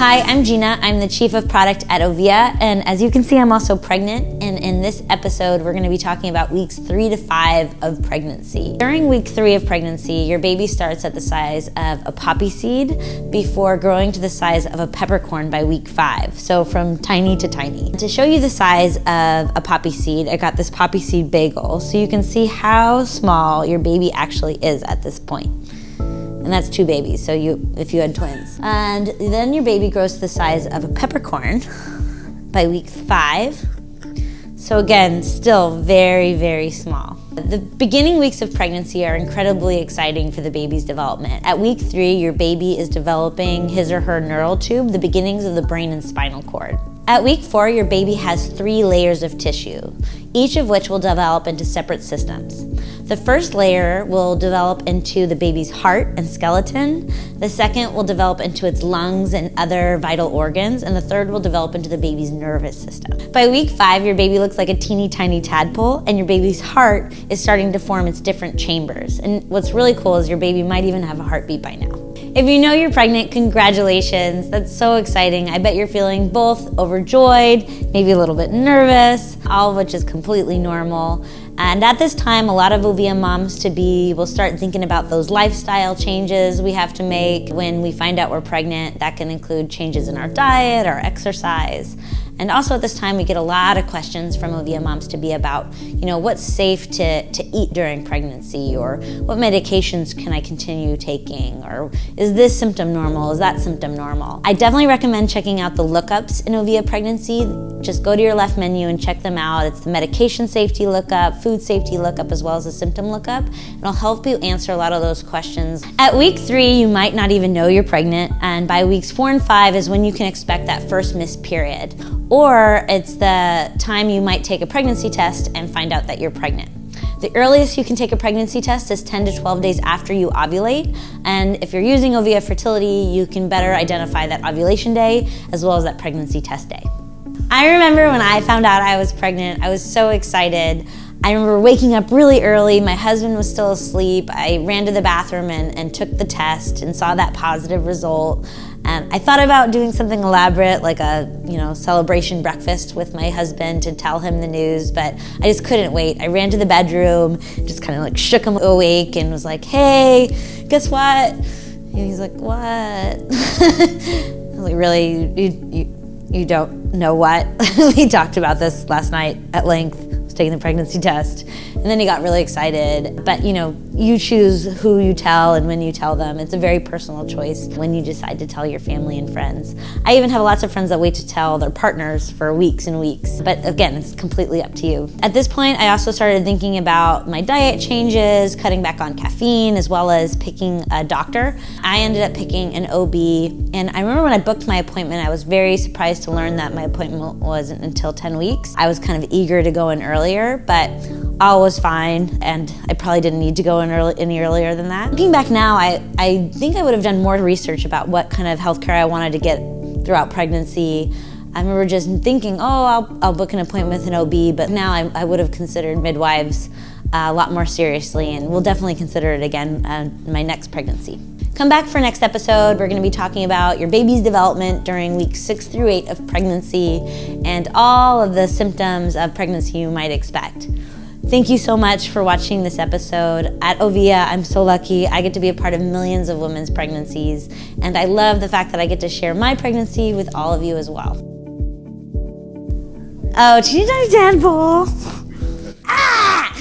Hi, I'm Gina. I'm the Chief of Product at Ovia, and as you can see, I'm also pregnant, and in this episode, we're going to be talking about weeks 3 to 5 of pregnancy. During week 3 of pregnancy, your baby starts at the size of a poppy seed before growing to the size of a peppercorn by week 5, so from tiny to tiny. To show you the size of a poppy seed, I got this poppy seed bagel, so you can see how small your baby actually is at this point. And that's 2 babies, so if you had twins. And then your baby grows to the size of a peppercorn by week 5. So again, still very, very small. The beginning weeks of pregnancy are incredibly exciting for the baby's development. At week 3, your baby is developing his or her neural tube, the beginnings of the brain and spinal cord. At week 4, your baby has 3 layers of tissue, each of which will develop into separate systems. The first layer will develop into the baby's heart and skeleton. The second will develop into its lungs and other vital organs. And the third will develop into the baby's nervous system. By week 5, your baby looks like a teeny tiny tadpole, and your baby's heart is starting to form its different chambers. And what's really cool is your baby might even have a heartbeat by now. If you know you're pregnant, congratulations. That's so exciting. I bet you're feeling both overjoyed, maybe a little bit nervous, all of which is completely normal. And at this time, a lot of Ovia moms-to-be will start thinking about those lifestyle changes we have to make when we find out we're pregnant. That can include changes in our diet, our exercise. And also at this time, we get a lot of questions from Ovia moms-to-be about, what's safe to eat during pregnancy, or what medications can I continue taking, or is this symptom normal, is that symptom normal? I definitely recommend checking out the lookups in Ovia pregnancy. Just go to your left menu and check them out. It's the medication safety lookup, food safety lookup, as well as the symptom lookup. It'll help you answer a lot of those questions. At week 3, you might not even know you're pregnant, and by weeks 4 and 5 is when you can expect that first missed period. Or it's the time you might take a pregnancy test and find out that you're pregnant. The earliest you can take a pregnancy test is 10 to 12 days after you ovulate, and if you're using Ovia Fertility, you can better identify that ovulation day as well as that pregnancy test day. I remember when I found out I was pregnant, I was so excited. I remember waking up really early, my husband was still asleep. I ran to the bathroom and took the test and saw that positive result. And I thought about doing something elaborate, like a celebration breakfast with my husband to tell him the news, but I just couldn't wait. I ran to the bedroom, just kind of shook him awake and was like, "Hey, guess what?" And he's like, "What?" I was like, "Really? You don't know what?" We talked about this last night at length. Taking the pregnancy test, and then he got really excited. But you choose who you tell and when you tell them. It's a very personal choice when you decide to tell your family and friends. I even have lots of friends that wait to tell their partners for weeks and weeks, but again, it's completely up to you. At this point, I also started thinking about my diet changes, cutting back on caffeine, as well as picking a doctor. I ended up picking an OB, and I remember when I booked my appointment, I was very surprised to learn that my appointment wasn't until 10 weeks. I was kind of eager to go in earlier, but all was fine, and I probably didn't need to go in any earlier than that. Looking back now, I think I would have done more research about what kind of healthcare I wanted to get throughout pregnancy. I remember just thinking, I'll book an appointment with an OB, but now I would have considered midwives a lot more seriously, and will definitely consider it again in my next pregnancy. Come back for next episode. We're going to be talking about your baby's development during weeks 6 through 8 of pregnancy and all of the symptoms of pregnancy you might expect. Thank you so much for watching this episode. At Ovia, I'm so lucky. I get to be a part of millions of women's pregnancies, and I love the fact that I get to share my pregnancy with all of you as well. Oh, teeny tiny tadpole. Ah!